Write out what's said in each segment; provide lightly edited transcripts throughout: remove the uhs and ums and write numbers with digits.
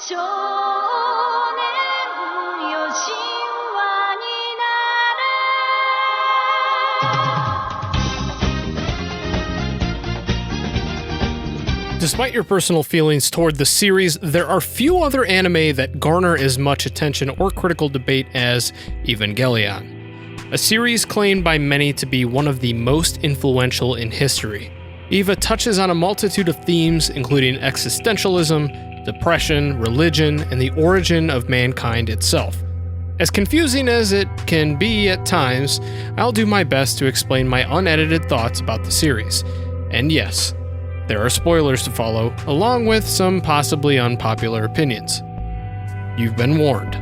少年よ神話になれ。 Despite your personal feelings toward the series, there are few other anime that garner as much attention or critical debate as Evangelion, a series claimed by many to be one of the most influential in history. EVA touches on a multitude of themes, including existentialism, depression, religion, and the origin of mankind itself. As confusing as it can be at times, I'll do my best to explain my unedited thoughts about the series. And yes, there are spoilers to follow, along with some possibly unpopular opinions. You've been warned.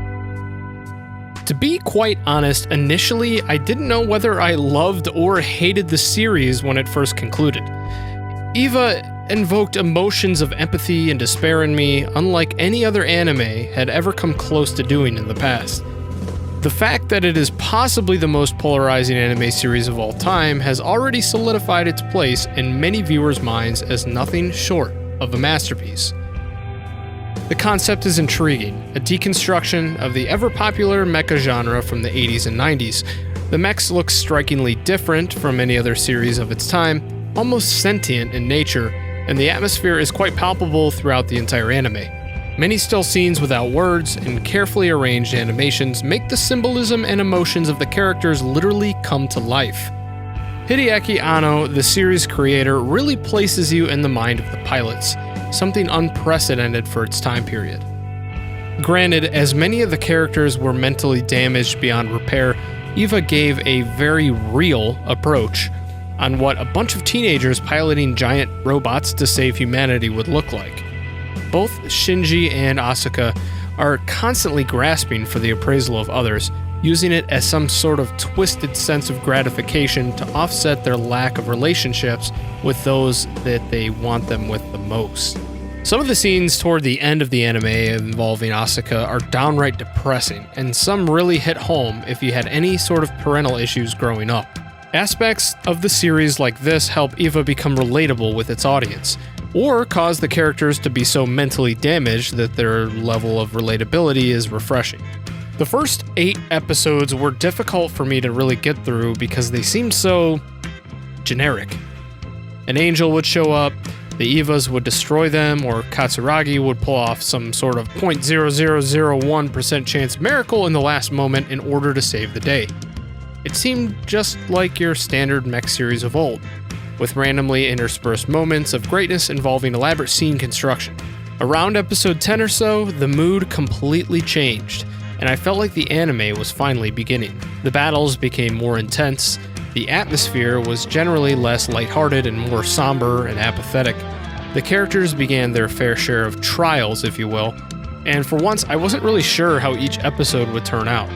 To be quite honest, initially I didn't know whether I loved or hated the series when it first concluded. EVA invoked emotions of empathy and despair in me, unlike any other anime had ever come close to doing in the past. The fact that it is possibly the most polarizing anime series of all time has already solidified its place in many viewers' minds as nothing short of a masterpiece. The concept is intriguing, a deconstruction of the ever-popular mecha genre from the 80s and 90s. The mechs look strikingly different from any other series of its time, almost sentient in nature, and the atmosphere is quite palpable throughout the entire anime. Many still scenes without words and carefully arranged animations make the symbolism and emotions of the characters literally come to life. Hideaki Anno, the series creator, really places you in the mind of the pilots, something unprecedented for its time period. Granted, as many of the characters were mentally damaged beyond repair, EVA gave a very real approach on what a bunch of teenagers piloting giant robots to save humanity would look like. Both Shinji and Asuka are constantly grasping for the appraisal of others, using it as some sort of twisted sense of gratification to offset their lack of relationships with those that they want them with the most. Some of the scenes toward the end of the anime involving Asuka are downright depressing, and some really hit home if you had any sort of parental issues growing up. Aspects of the series like this help EVA become relatable with its audience, or cause the characters to be so mentally damaged that their level of relatability is refreshing. The first 8 episodes were difficult for me to really get through because they seemed so generic. An angel would show up, the EVAs would destroy them, or Katsuragi would pull off some sort of 0.0001% chance miracle in the last moment in order to save the day. It seemed just like your standard mech series of old, with randomly interspersed moments of greatness involving elaborate scene construction. Around episode 10 or so, the mood completely changed, and I felt like the anime was finally beginning. The battles became more intense, the atmosphere was generally less lighthearted and more somber and apathetic. The characters began their fair share of trials, if you will, and for once I wasn't really sure how each episode would turn out.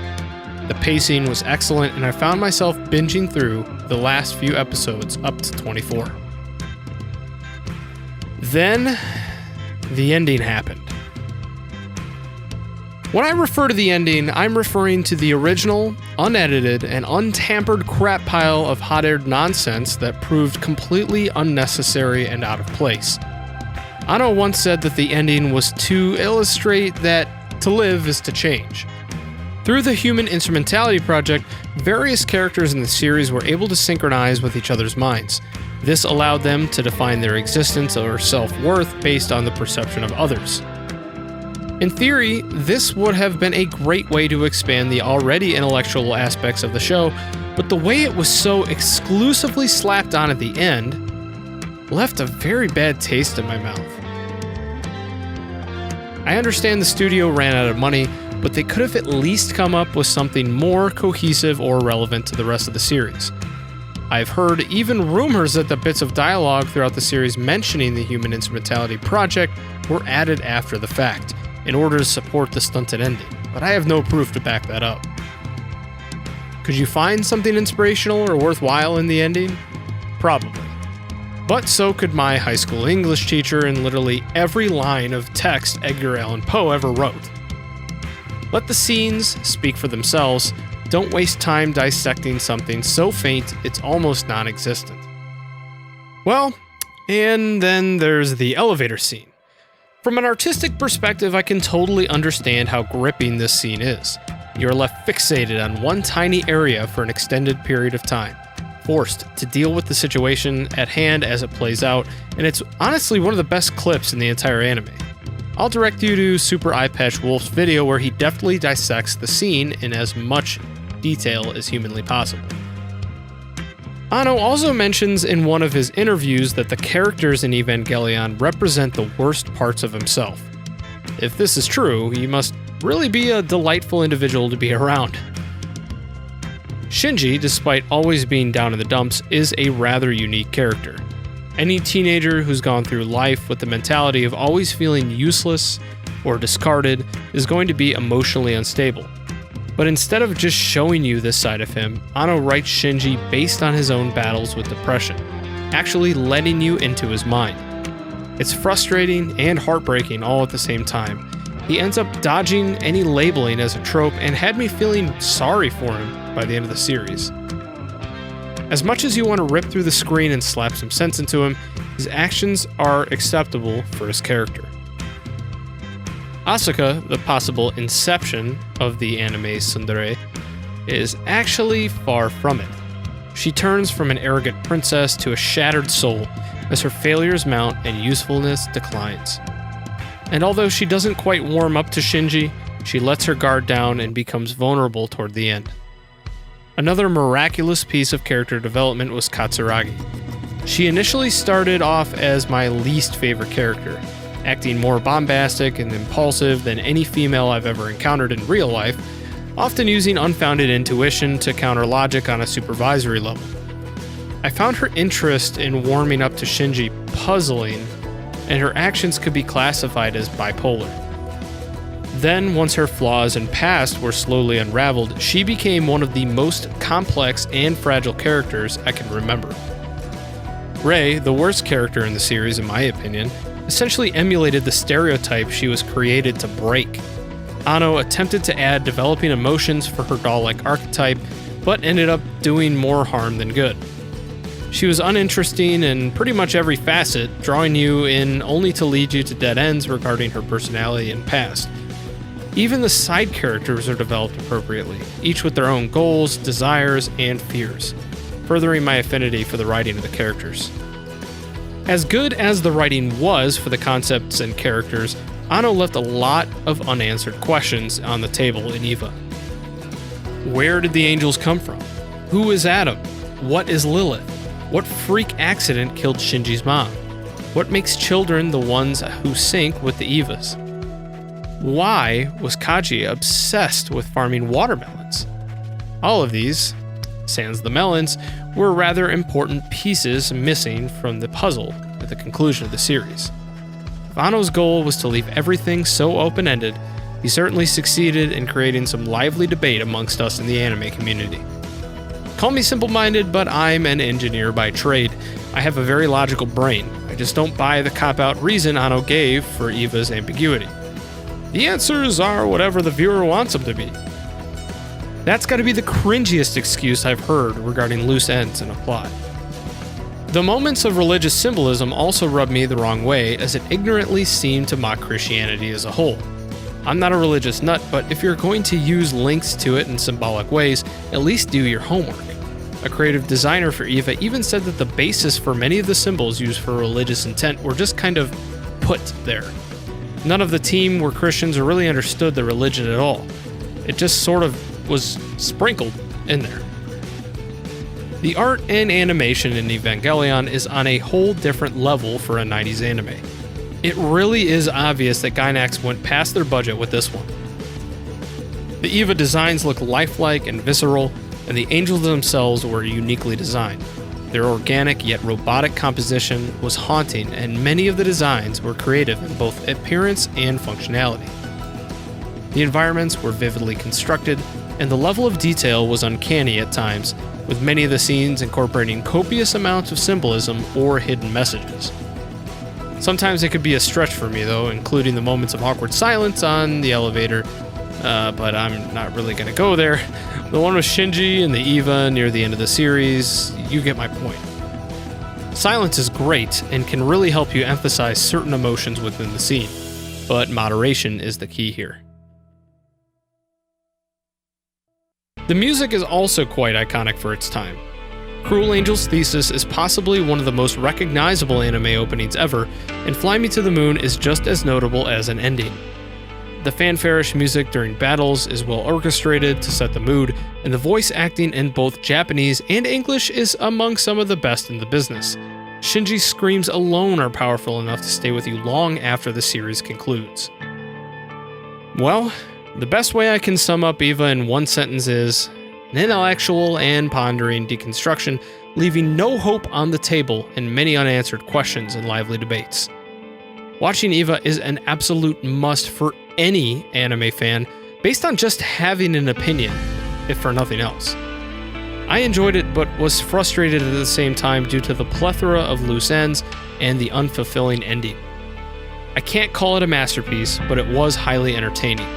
The pacing was excellent, and I found myself binging through the last few episodes up to 24. Then, the ending happened. When I refer to the ending, I'm referring to the original, unedited, and untampered crap pile of hot-aired nonsense that proved completely unnecessary and out of place. Anno once said that the ending was to illustrate that to live is to change. Through the Human Instrumentality Project, various characters in the series were able to synchronize with each other's minds. This allowed them to define their existence or self-worth based on the perception of others. In theory, this would have been a great way to expand the already intellectual aspects of the show, but the way it was so exclusively slapped on at the end left a very bad taste in my mouth. I understand the studio ran out of money, but they could have at least come up with something more cohesive or relevant to the rest of the series. I've heard even rumors that the bits of dialogue throughout the series mentioning the Human Instrumentality Project were added after the fact, in order to support the stunted ending, but I have no proof to back that up. Could you find something inspirational or worthwhile in the ending? Probably. But so could my high school English teacher in literally every line of text Edgar Allan Poe ever wrote. Let the scenes speak for themselves. Don't waste time dissecting something so faint it's almost non-existent. Well, and then there's the elevator scene. From an artistic perspective, I can totally understand how gripping this scene is. You're left fixated on one tiny area for an extended period of time, forced to deal with the situation at hand as it plays out, and it's honestly one of the best clips in the entire anime. I'll direct you to Super Eyepatch Wolf's video where he deftly dissects the scene in as much detail as humanly possible. Anno also mentions in one of his interviews that the characters in Evangelion represent the worst parts of himself. If this is true, he must really be a delightful individual to be around. Shinji, despite always being down in the dumps, is a rather unique character. Any teenager who's gone through life with the mentality of always feeling useless or discarded is going to be emotionally unstable. But instead of just showing you this side of him, Anno writes Shinji based on his own battles with depression, actually letting you into his mind. It's frustrating and heartbreaking all at the same time. He ends up dodging any labeling as a trope and had me feeling sorry for him by the end of the series. As much as you want to rip through the screen and slap some sense into him, his actions are acceptable for his character. Asuka, the possible inception of the anime tsundere, is actually far from it. She turns from an arrogant princess to a shattered soul as her failures mount and usefulness declines. And although she doesn't quite warm up to Shinji, she lets her guard down and becomes vulnerable toward the end. Another miraculous piece of character development was Katsuragi. She initially started off as my least favorite character, acting more bombastic and impulsive than any female I've ever encountered in real life, often using unfounded intuition to counter logic on a supervisory level. I found her interest in warming up to Shinji puzzling, and her actions could be classified as bipolar. Then, once her flaws and past were slowly unraveled, she became one of the most complex and fragile characters I can remember. Rei, the worst character in the series in my opinion, essentially emulated the stereotype she was created to break. Anno attempted to add developing emotions for her doll-like archetype, but ended up doing more harm than good. She was uninteresting in pretty much every facet, drawing you in only to lead you to dead ends regarding her personality and past. Even the side characters are developed appropriately, each with their own goals, desires, and fears, furthering my affinity for the writing of the characters. As good as the writing was for the concepts and characters, Anno left a lot of unanswered questions on the table in Eva. Where did the angels come from? Who is Adam? What is Lilith? What freak accident killed Shinji's mom? What makes children the ones who sink with the Evas? Why was Kaji obsessed with farming watermelons? All of these, sans the melons, were rather important pieces missing from the puzzle at the conclusion of the series. If Anno's goal was to leave everything so open-ended, he certainly succeeded in creating some lively debate amongst us in the anime community. Call me simple-minded, but I'm an engineer by trade. I have a very logical brain. I just don't buy the cop-out reason Anno gave for Eva's ambiguity. The answers are whatever the viewer wants them to be. That's got to be the cringiest excuse I've heard regarding loose ends in a plot. The moments of religious symbolism also rubbed me the wrong way, as it ignorantly seemed to mock Christianity as a whole. I'm not a religious nut, but if you're going to use links to it in symbolic ways, at least do your homework. A creative designer for Eva even said that the basis for many of the symbols used for religious intent were just kind of put there. None of the team were Christians or really understood the religion at all. It just sort of was sprinkled in there. The art and animation in Evangelion is on a whole different level for a 90s anime. It really is obvious that Gainax went past their budget with this one. The Eva designs look lifelike and visceral, and the angels themselves were uniquely designed. Their organic yet robotic composition was haunting, and many of the designs were creative in both appearance and functionality. The environments were vividly constructed, and the level of detail was uncanny at times, with many of the scenes incorporating copious amounts of symbolism or hidden messages. Sometimes it could be a stretch for me though, including the moments of awkward silence on the elevator, but I'm not really going to go there. The one with Shinji and the Eva near the end of the series, you get my point. Silence is great and can really help you emphasize certain emotions within the scene. but moderation is the key here. The music is also quite iconic for its time. Cruel Angel's Thesis is possibly one of the most recognizable anime openings ever, and Fly Me to the Moon is just as notable as an ending. The fanfarish music during battles is well orchestrated to set the mood, and the voice acting in both Japanese and English is among some of the best in the business. Shinji's screams alone are powerful enough to stay with you long after the series concludes. Well, the best way I can sum up Eva in one sentence is an intellectual and pondering deconstruction, leaving no hope on the table and many unanswered questions and lively debates. Watching Eva is an absolute must for any anime fan, based on just having an opinion, if for nothing else. I enjoyed it, but was frustrated at the same time due to the plethora of loose ends and the unfulfilling ending. I can't call it a masterpiece, but it was highly entertaining.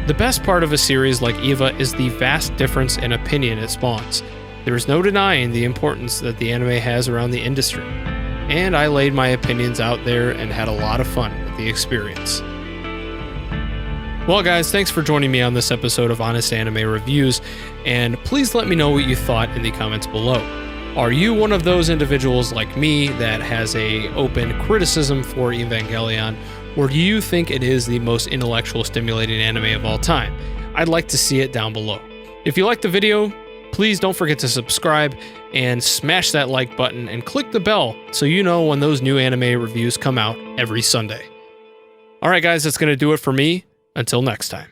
The best part of a series like Eva is the vast difference in opinion it spawns. There is no denying the importance that the anime has around the industry, and I laid my opinions out there and had a lot of fun with the experience. Well guys, thanks for joining me on this episode of Honest Anime Reviews, and please let me know what you thought in the comments below. Are you one of those individuals like me that has a open criticism for Evangelion, or do you think it is the most intellectual stimulating anime of all time? I'd like to see it down below. If you liked the video, please don't forget to subscribe and smash that like button and click the bell so you know when those new anime reviews come out every Sunday. Alright guys, that's going to do it for me. Until next time.